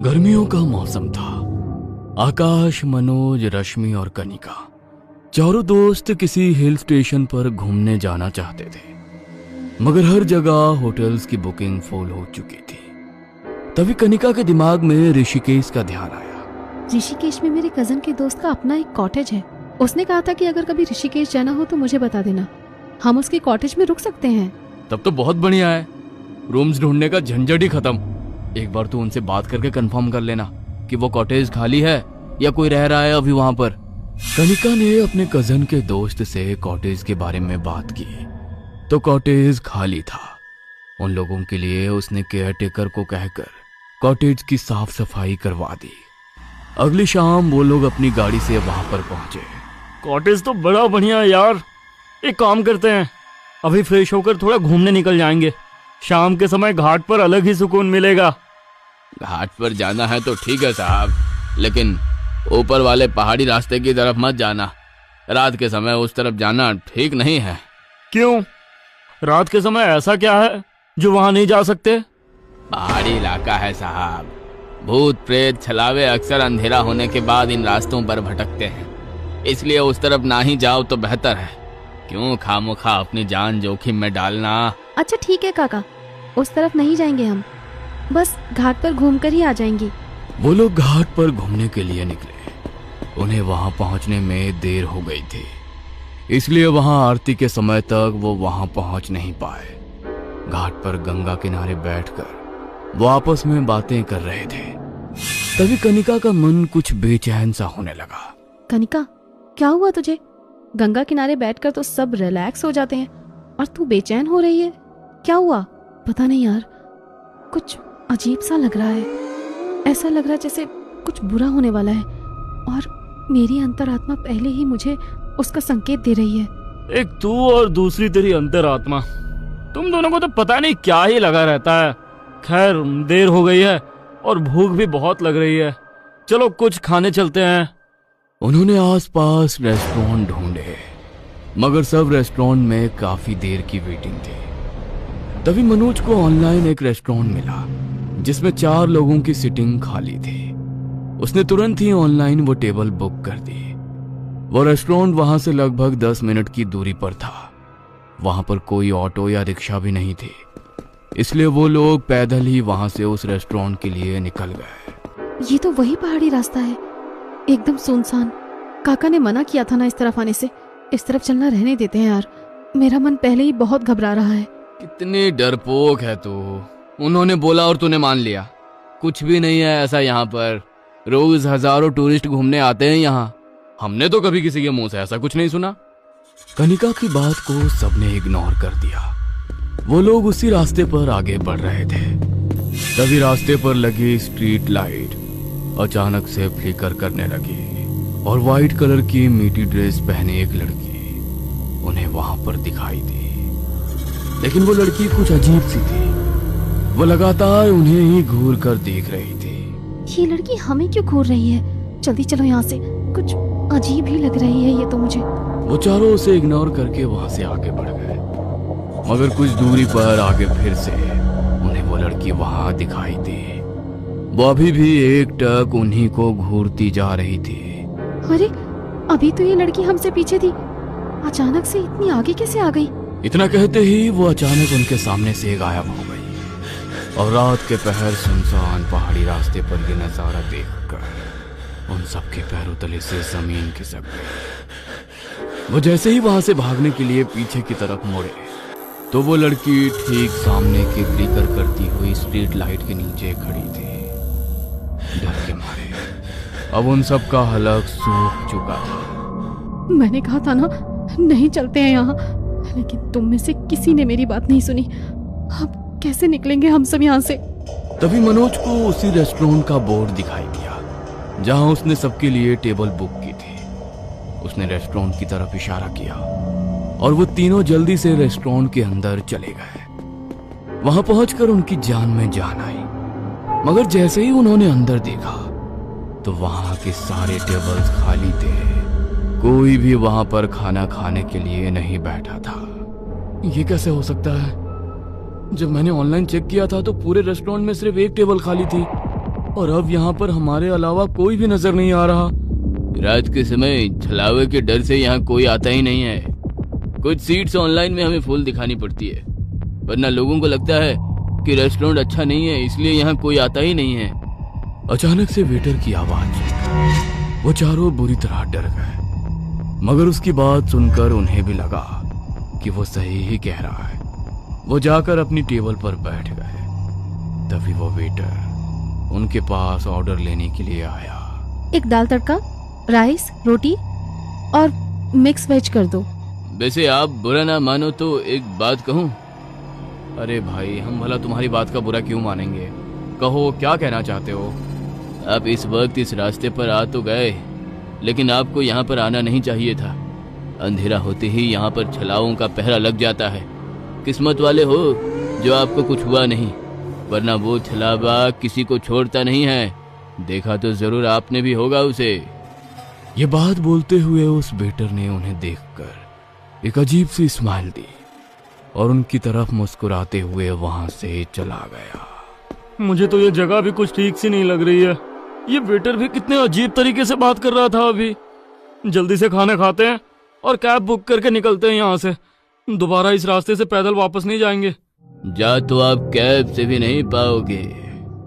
गर्मियों का मौसम था। आकाश, मनोज, रश्मि और कनिका चारों दोस्त किसी हिल स्टेशन पर घूमने जाना चाहते थे, मगर हर जगह होटल्स की बुकिंग फुल हो चुकी थी। तभी कनिका के दिमाग में ऋषिकेश का ध्यान आया। ऋषिकेश में मेरे कजन के दोस्त का अपना एक कॉटेज है। उसने कहा था कि अगर कभी ऋषिकेश जाना हो तो मुझे बता देना, हम उसके कॉटेज में रुक सकते हैं। तब तो बहुत बढ़िया है, रूम्स ढूंढने का झंझट ही खत्म। एक बार तू उनसे बात करके कंफर्म कर लेना कि वो कॉटेज खाली है या कोई रह रहा है अभी वहां पर। कनिका ने अपने कजन के दोस्त से कॉटेज के बारे में बात की तो कॉटेज खाली था। उन लोगों के लिए उसने केयर टेकर को कहकर कॉटेज की साफ सफाई करवा दी। अगली शाम वो लोग अपनी गाड़ी से वहां पर पहुंचे। कॉटेज तो बड़ा बढ़िया है यार। एक काम करते हैं, अभी फ्रेश होकर थोड़ा घूमने निकल जाएंगे। शाम के समय घाट पर अलग ही सुकून मिलेगा। घाट पर जाना है तो ठीक है साहब, लेकिन ऊपर वाले पहाड़ी रास्ते की तरफ मत जाना। रात के समय उस तरफ जाना ठीक नहीं है। क्यों? रात के समय ऐसा क्या है जो वहां नहीं जा सकते? पहाड़ी इलाका है साहब, भूत प्रेत छलावे अक्सर अंधेरा होने के बाद इन रास्तों पर भटकते हैं, इसलिए उस तरफ ना ही जाओ तो बेहतर है। क्यों खामोखा अपनी जान जोखिम में डालना। अच्छा ठीक है काका, उस तरफ नहीं जाएंगे हम, बस घाट पर घूमकर ही आ जाएंगे। वो लोग घाट पर घूमने के लिए निकले। उन्हें वहां पहुंचने में देर हो गई थी, इसलिए वहां आरती के समय तक वो वहां पहुंच नहीं पाए। घाट पर गंगा किनारे बैठकर वो आपस में बातें कर रहे थे। तभी कनिका का मन कुछ बेचैन सा होने लगा। कनिका, क्या हुआ तुझे? गंगा किनारे बैठकर तो सब रिलैक्स हो जाते हैं और तू बेचैन हो रही है, क्या हुआ? पता नहीं यार, कुछ अजीब सा लग रहा है। ऐसा लग रहा है जैसे कुछ बुरा होने वाला है और मेरी अंतरात्मा पहले ही मुझे उसका संकेत दे रही है। एक तू और दूसरी तेरी अंतरात्मा, तुम दोनों को तो पता नहीं क्या ही लगा रहता है। खैर, देर हो गई है और भूख भी बहुत लग रही है। चलो कुछ खाने चलते हैं। उन्होंने आसपास रेस्टोरेंट ढूंढे, मगर सब रेस्टोरेंट में काफी देर की वेटिंग थी। तभी मनोज को ऑनलाइन एक रेस्टोरेंट मिला जिसमें 4 लोगों की सीटिंग खाली थी। उसने तुरंत ही ऑनलाइन वो टेबल बुक कर दी। वो रेस्टोरेंट वहां से लगभग 10 मिनट की दूरी पर था। वहां पर कोई ऑटो या रिक्शा भी नहीं थी, इसलिए वो लोग पैदल ही वहां से उस रेस्टोरेंट के लिए निकल गए। ये तो वही पहाड़ी रास्ता है, एकदम सुनसान। काका ने मना किया था ना इस तरफ आने से। इस तरफ चलना रहने देते हैं यार, मेरा मन पहले ही बहुत घबरा रहा है। कितनी डरपोक है तू। उन्होंने बोला और तूने मान लिया। कुछ भी नहीं है ऐसा यहाँ पर। रोज हजारों टूरिस्ट घूमने आते हैं यहाँ। हमने तो कभी किसी के मुंह से ऐसा कुछ नहीं सुना। कनिका की बात को सबने इग्नोर कर दिया। वो लोग उसी रास्ते पर आगे बढ़ रहे थे। तभी रास्ते पर लगी स्ट्रीट लाइट अचानक से फ्लिकर करने लगी और व्हाइट कलर की मीठी ड्रेस पहने एक लड़की उन्हें वहां पर दिखाई दी। लेकिन वो लड़की कुछ अजीब सी थी। वो लगातार उन्हें ही घूर कर देख रही थी। ये लड़की हमें क्यों घूर रही है? जल्दी चलो यहाँ से, कुछ अजीब ही लग रही है ये तो मुझे। वो चारों उसे इग्नोर करके वहां से आगे बढ़ गए, मगर कुछ दूरी पर आगे फिर से उन्हें वो लड़की वहां दिखाई दी। वो अभी भी एकटक उन्हीं को घूरती जा रही थी। अरे, अभी तो ये लड़की हमसे पीछे थी, अचानक से इतनी आगे कैसे आ गई? इतना कहते ही वो अचानक उनके सामने से गायब हो गई और रात के पहर सुनसान पहाड़ी रास्ते पर ये नजारा देखकर उन सबके पैरों तले से जमीन खिसक गई। वो जैसे ही वहां से भागने के लिए पीछे की तरफ मुड़े तो वो लड़की ठीक सामने की फ्लिकर करती हुई स्ट्रीट लाइट के नीचे खड़ी थी। डर के मारे अब उन सब का हलक सूख चुका था। मैंने कहा था ना नहीं चलते हैं यहाँ, लेकिन तुम में से किसी ने मेरी बात नहीं सुनी। अब कैसे निकलेंगे हम सब यहाँ से? तभी मनोज को उसी रेस्टोरेंट का बोर्ड दिखाई दिया जहां उसने सबके लिए टेबल बुक की थी। उसने रेस्टोरेंट की तरफ इशारा किया और वो तीनों जल्दी से रेस्टोरेंट के अंदर चले गए। वहां पहुंचकर उनकी जान में जान आई, मगर जैसे ही उन्होंने अंदर देखा तो वहां के सारे टेबल्स खाली थे। कोई भी वहां पर खाना खाने के लिए नहीं बैठा था। ये कैसे हो सकता है? जब मैंने ऑनलाइन चेक किया था तो पूरे रेस्टोरेंट में सिर्फ एक टेबल खाली थी और अब यहाँ पर हमारे अलावा कोई भी नजर नहीं आ रहा। रात के समय छलावे के डर से यहाँ कोई आता ही नहीं है। कुछ सीट्स ऑनलाइन में हमें फुल दिखानी पड़ती है, वरना लोगों को लगता है कि रेस्टोरेंट अच्छा नहीं है, इसलिए यहाँ कोई आता ही नहीं है। अचानक से वेटर की आवाज सुनकर वो चारों बुरी तरह डर गए, मगर उसकी बात सुनकर उन्हें भी लगा कि वो सही ही कह रहा है। वो जाकर अपनी टेबल पर बैठ गए। तभी वो वेटर उनके पास ऑर्डर लेने के लिए आया। एक दाल तड़का, राइस, रोटी और मिक्स वेज कर दो। वैसे आप बुरा ना मानो तो एक बात कहूँ? अरे भाई, हम भला तुम्हारी बात का बुरा क्यों मानेंगे? कहो, क्या कहना चाहते हो? आप इस वक्त इस रास्ते पर आ तो गए, लेकिन आपको यहाँ पर आना नहीं चाहिए था। अंधेरा होते ही यहाँ पर छलाओं का पहरा लग जाता है। किस्मत वाले हो जो आपको कुछ हुआ नहीं, वरना वो छलावा किसी को छोड़ता नहीं है। देखा तो जरूर आपने भी होगा उसे। ये बात बोलते हुए उस वेटर ने उन्हें देखकर एक अजीब सी स्माइल दी और उनकी तरफ मुस्कुराते हुए वहां से चला गया। मुझे तो ये जगह भी कुछ ठीक सी नहीं लग रही है। ये वेटर भी कितने अजीब तरीके से बात कर रहा था अभी। जल्दी से खाना खाते हैं और कैब बुक करके निकलते हैं यहाँ से। दोबारा इस रास्ते से पैदल वापस नहीं जाएंगे। जा तो आप कैब से भी नहीं पाओगे।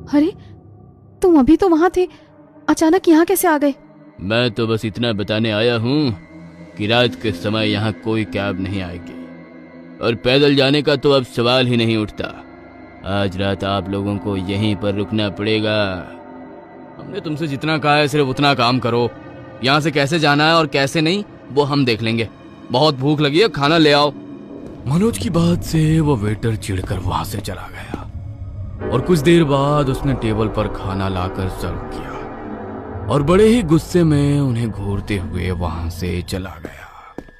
अरे, तुम अभी तो वहां थे, अचानक यहाँ कैसे आ गए? मैं तो बस इतना बताने आया हूँ कि रात के समय यहाँ कोई कैब नहीं आएगी, और पैदल जाने का तो अब सवाल ही नहीं उठता। आज रात आप लोगों को यहीं पर रुकना पड़ेगा। हमने तुमसे जितना कहा है सिर्फ उतना काम करो। यहाँ से कैसे जाना है और कैसे नहीं वो हम देख लेंगे। बहुत भूख लगी है, खाना ले आओ। मनोज की बात से वो वेटर चिढ़कर वहां से चला गया और कुछ देर बाद उसने टेबल पर खाना लाकर सर्व किया और बड़े ही गुस्से में उन्हें घूरते हुए वहां से चला गया।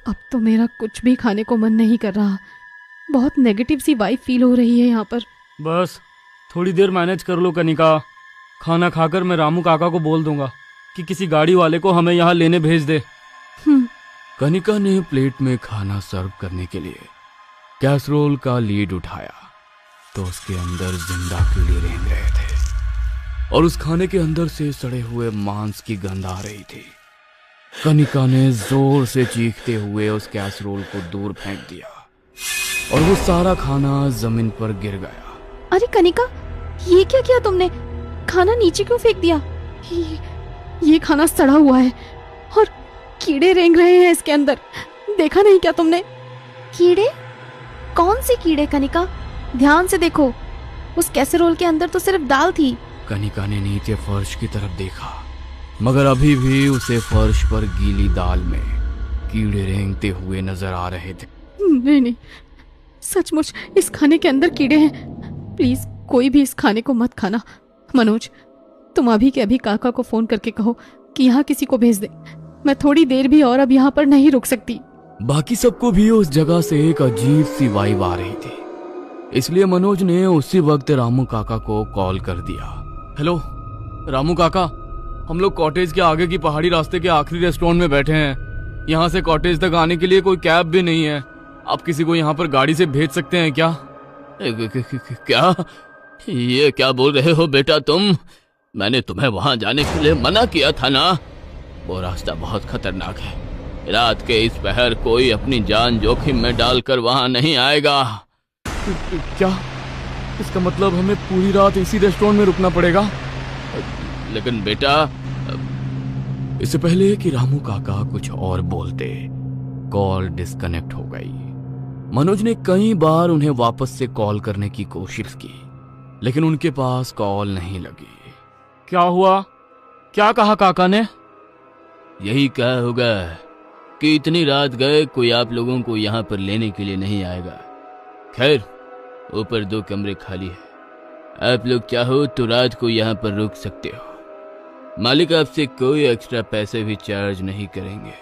अब तो मेरा कुछ भी खाने को मन नहीं कर रहा। बहुत नेगेटिव सी वाइब फील हो रही है यहाँ पर। बस थोड़ी देर मैनेज कर लो कनिका। खाना खाकर मैं रामू काका को बोल दूंगा कि किसी गाड़ी वाले को हमें यहाँ लेने भेज दे। कनिका ने प्लेट में खाना सर्व करने के लिए कैसरोल का लीड उठाया तो उसके अंदर जिंदा कीड़े रेंग रहे थे और उस खाने के अंदर से सड़े हुए मांस की गंध आ रही थी। कनिका ने जोर से चीखते हुए उस कैसरोल को दूर फेंक दिया और वो सारा खाना जमीन पर गिर गया। अरे कनिका, ये क्या किया तुमने? खाना नीचे क्यों फेंक दिया? ये खाना सड़ा हुआ है और कीड़े रेंग रहे हैं इसके अंदर। देखा नहीं क्या तुमने? कीड़े? कौन से कीड़े कनिका? ध्यान से देखो, उस कैसेरोल के अंदर तो सिर्फ दाल थी। कनिका ने नीचे फर्श की तरफ देखा, मगर अभी भी उसे फर्श पर गीली दाल में कीड़े रेंगते हुए नजर आ रहे थे। नहीं, सचमुच इस खाने के अंदर कीड़े हैं। प्लीज कोई भी इस खाने को मत खाना। मनोज, तुम अभी के अभी काका को फोन करके कहो कि यहाँ किसी को भेज दे। मैं थोड़ी देर भी और अब यहाँ पर नहीं रुक सकती। बाकी सबको भी उस जगह से एक अजीब सी वाइब आ रही थी, इसलिए मनोज ने उसी वक्त रामू काका को कॉल कर दिया। हेलो रामू काका, हम लोग कॉटेज के आगे की पहाड़ी रास्ते के आखिरी रेस्टोरेंट में बैठे हैं। यहाँ से कॉटेज तक आने के लिए कोई कैब भी नहीं है। आप किसी को यहाँ पर गाड़ी से भेज सकते हैं क्या? क्या? ये क्या बोल रहे हो बेटा तुम? मैंने तुम्हें वहां जाने के लिए मना किया था ना। वो रास्ता बहुत खतरनाक है। रात के इस पहर कोई अपनी जान जोखिम में डालकर वहां नहीं आएगा। क्या? इसका मतलब हमें पूरी रात इसी रेस्टोरेंट में रुकना पड़ेगा? लेकिन बेटा, इससे पहले कि रामू काका कुछ और बोलते, कॉल डिस्कनेक्ट हो गई। मनोज ने कई बार उन्हें वापस से कॉल करने की कोशिश की, लेकिन उनके पास कॉल नहीं लगी। क्या हुआ? क्या कहा काका ने? यही कहा होगा कि इतनी रात गए कोई आप लोगों को यहाँ पर लेने के लिए नहीं आएगा। खैर, ऊपर 2 कमरे खाली है। आप लोग चाहो तो रात को यहाँ पर रुक सकते हो। मालिक आपसे कोई एक्स्ट्रा पैसे भी चार्ज नहीं करेंगे।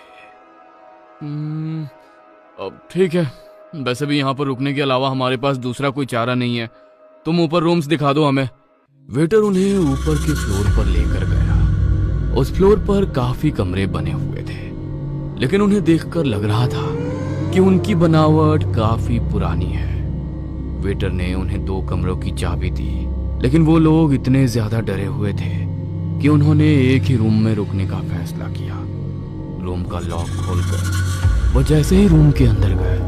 अब ठीक है। वैसे भी यहाँ पर रुकने के अलावा हमारे पास दूसरा कोई चारा नहीं है। तुम ऊपर रूम्स दिखा दो हमें। वेटर उन्हें ऊपर के फ्लोर पर लेकर गया। उस फ्लोर पर काफी कमरे बने हुए थे, लेकिन उन्हें देखकर लग रहा था कि उनकी बनावट काफी पुरानी है। वेटर ने उन्हें 2 कमरों की चाबी दी, लेकिन वो लोग इतने ज्यादा डरे हुए थे कि उन्होंने एक ही रूम में रुकने का फैसला किया। रूम का लॉक खोलकर वो जैसे ही रूम के अंदर गए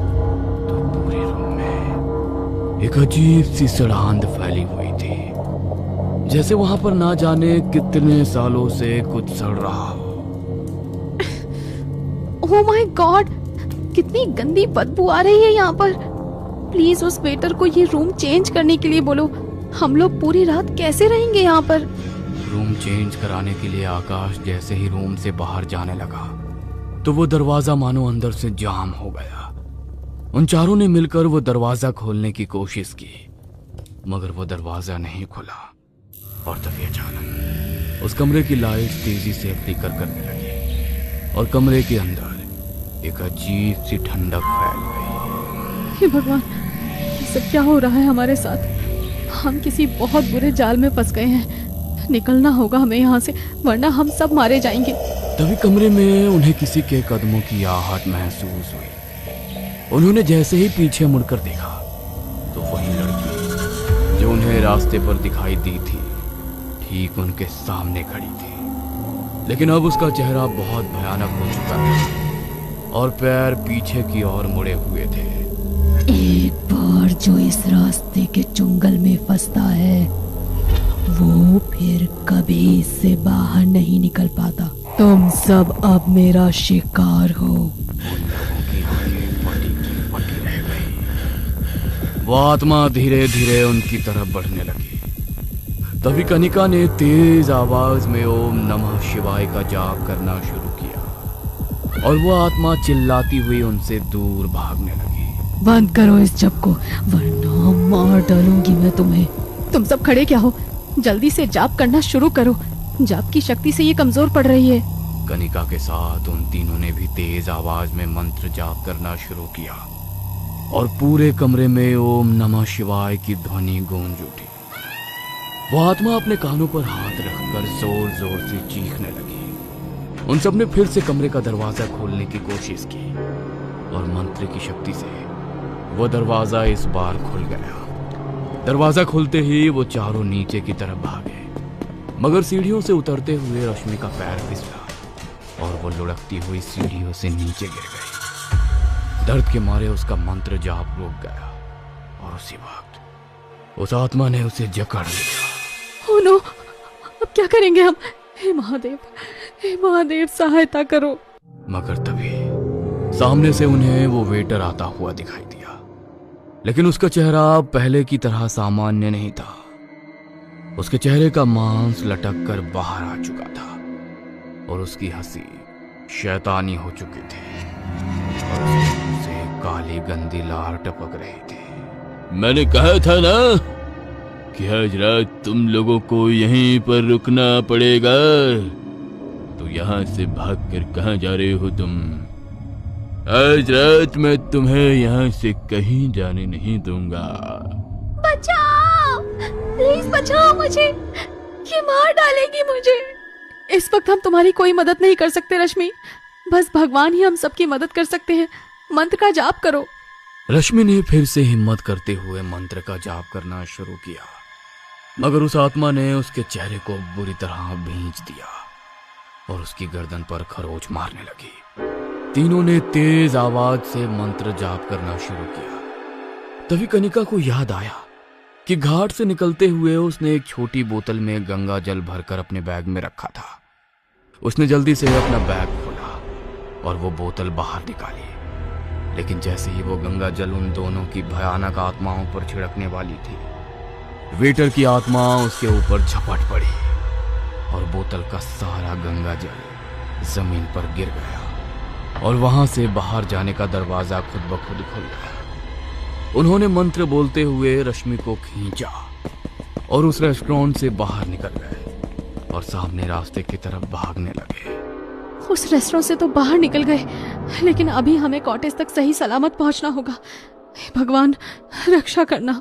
तो पूरे रूम में एक अजीब सी सड़ांध फैली हुई थी, जैसे वहां पर ना जाने कितने सालों से कुछ सड़ रहा हो। ओह माय गॉड, कितनी गंदी बदबू आ रही है यहाँ पर। प्लीज उस वेटर को ये रूम चेंज करने के लिए बोलो। हम लोग पूरी रात कैसे रहेंगे यहाँ पर? रूम चेंज कराने के लिए आकाश जैसे ही रूम से बाहर जाने लगा तो वो दरवाजा मानो अंदर से जाम हो गया। उन चारों ने मिलकर वो दरवाजा खोलने की कोशिश की, मगर वो दरवाजा नहीं खुला। और तभी अचानक उस कमरे की लाइट तेजी से फ्लिकर करने लगी और कमरे के अंदर एक अजीब सी ठंडक फैल गई। हे भगवान, ये सब क्या हो रहा है हमारे साथ? हम किसी बहुत बुरे जाल में फंस गए हैं। निकलना होगा हमें यहाँ से, वरना हम सब मारे जाएंगे। तभी कमरे में उन्हें किसी के कदमों की आहट महसूस हुई। उन्होंने जैसे ही पीछे मुड़कर देखा तो वही लड़की जो उन्हें रास्ते पर दिखाई दी थी ठीक उनके सामने खड़ी थी, लेकिन अब उसका चेहरा बहुत भयानक हो चुका था और पैर पीछे की ओर मुड़े हुए थे। एक बार जो इस रास्ते के चुंगल में फंसता है वो फिर कभी इससे बाहर नहीं निकल पाता। तुम सब अब मेरा शिकार हो। वो आत्मा धीरे धीरे उनकी तरफ बढ़ने लगी। तभी कनिका ने तेज आवाज में ओम नमः शिवाय का जाप करना शुरू किया और वो आत्मा चिल्लाती हुई उनसे दूर भागने लगी। बंद करो इस जप को, वरना मार डालूंगी मैं तुम्हें। तुम सब खड़े क्या हो? जल्दी से जाप करना शुरू करो। जाप की शक्ति से ये कमजोर पड़ रही है। कनिका के साथ उन तीनों ने भी तेज आवाज में मंत्र जाप करना शुरू किया और पूरे कमरे में ओम नमः शिवाय की ध्वनि गूंज उठी। वो आत्मा अपने कानों पर हाथ रखकर जोर जोर से चीखने लगी। उन सब ने फिर से कमरे का दरवाजा खोलने की कोशिश की और मंत्र की शक्ति से वो दरवाजा इस बार खुल गया। दरवाजा खुलते ही वो चारों नीचे की तरफ भागे, मगर सीढ़ियों से उतरते हुए रश्मि का पैर फिसला और वो लुढ़कती हुई सीढ़ियों से नीचे गिर गई। दर्द के मारे उसका मंत्र जाप रुक गया और उसी वक्त उस आत्मा ने उसे जकड़ लिया। ओह नो, अब क्या करेंगे हम? हे महादेव, हे महादेव, सहायता करो। मगर तभी सामने से उन्हें वो वेटर आता हुआ दिखाई दिया, लेकिन उसका चेहरा पहले की तरह सामान्य नहीं था। उसके चेहरे का मांस लटक कर बाहर आ चुका था और उसकी हंसी शैतानी हो चुकी थी और उसके मुंह से काली गंदी लार टपक रही थी। मैंने कहा था ना कि आज रात तुम लोगों को यहीं पर रुकना पड़ेगा, तो यहाँ से भागकर कहाँ जा रहे हो तुम? आज रात मैं तुम्हें यहाँ से कहीं जाने नहीं दूंगा। बचाओ, प्लीज बचाओ मुझे, ये मार डालेगी मुझे। इस वक्त हम तुम्हारी कोई मदद नहीं कर सकते रश्मि, बस भगवान ही हम सबकी मदद कर सकते हैं। मंत्र का जाप करो। रश्मि ने फिर से हिम्मत करते हुए मंत्र का जाप करना शुरू किया, मगर उस आत्मा ने उसके चेहरे को बुरी तरह भींच दिया और उसकी गर्दन पर खरोच मारने लगी। तीनों ने तेज आवाज से मंत्र जाप करना शुरू किया। तभी कनिका को याद आया कि घाट से निकलते हुए उसने एक छोटी बोतल में गंगा जल भरकर अपने बैग में रखा था। उसने जल्दी से अपना बैग खोला और वो बोतल बाहर निकाली, लेकिन जैसे ही वो गंगा जल उन दोनों की भयानक आत्माओं पर छिड़कने वाली थी, वेटर की आत्मा उसके ऊपर झपट पड़ी और बोतल का सारा गंगा जल जमीन पर गिर गया और वहां से बाहर जाने का दरवाजा खुद ब खुद खुल गया। उन्होंने मंत्र बोलते हुए रश्मि को खींचा और उस रेस्टोरेंट से बाहर निकल गए और सामने रास्ते की तरफ भागने लगे। उस रेस्टोरेंट से तो बाहर निकल गए, लेकिन अभी हमें कॉटेज तक सही सलामत पहुंचना होगा। हे भगवान, रक्षा करना।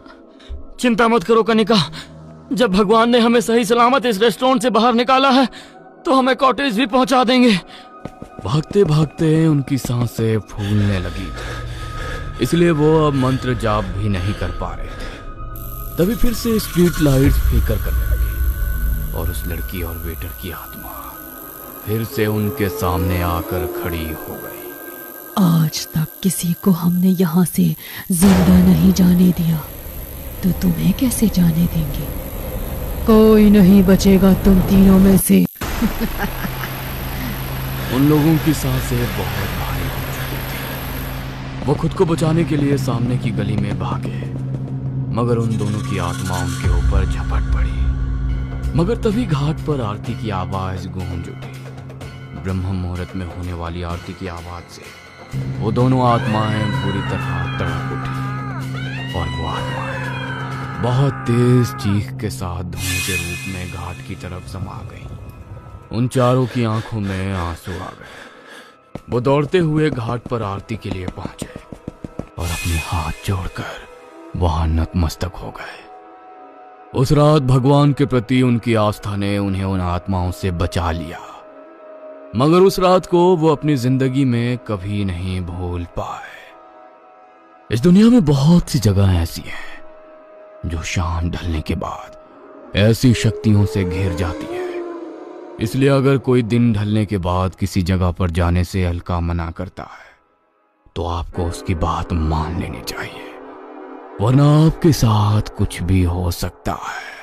चिंता मत करो कनिका, जब भगवान ने हमें सही सलामत इस रेस्टोरेंट से बाहर निकाला है तो हमें कॉटेज भी पहुंचा देंगे। भागते भागते उनकी सांसें फूलने लगी, इसलिए वो अब मंत्र जाप भी नहीं कर पा रहे थे। तभी फिर से स्ट्रीट लाइट्स फ्लिकर करने लगी और उस लड़की और वेटर की आत्मा फिर से उनके सामने आकर खड़ी हो गई। आज तक किसी को हमने यहाँ से जिंदा नहीं जाने दिया, तो तुम्हें कैसे जाने देंगे? कोई नहीं बचेगा तुम तीनों में से। उन लोगों की सांसें बहुत भारी हो चुकी थी। वो खुद को बचाने के लिए सामने की गली में भागे, मगर उन दोनों की आत्मा उनके ऊपर झपट पड़ी। मगर तभी घाट पर आरती की आवाज गूंज उठी। ब्रह्म मुहूर्त में होने वाली आरती की आवाज से वो दोनों आत्माएं पूरी तरह तड़प उठी और वो आत्माएं बहुत तेज चीख के साथ धुएं के रूप में घाट की तरफ समा गईं। उन चारों की आंखों में आंसू आ गए। वो दौड़ते हुए घाट पर आरती के लिए पहुंचे और अपने हाथ जोड़कर वहां नतमस्तक हो गए। उस रात भगवान के प्रति उनकी आस्था ने उन्हें उन आत्माओं से बचा लिया, मगर उस रात को वो अपनी जिंदगी में कभी नहीं भूल पाए। इस दुनिया में बहुत सी जगह ऐसी हैं जो शाम ढलने के बाद ऐसी शक्तियों से घिर जाती है। इसलिए अगर कोई दिन ढलने के बाद किसी जगह पर जाने से हल्का मना करता है तो आपको उसकी बात मान लेनी चाहिए, वरना आपके साथ कुछ भी हो सकता है।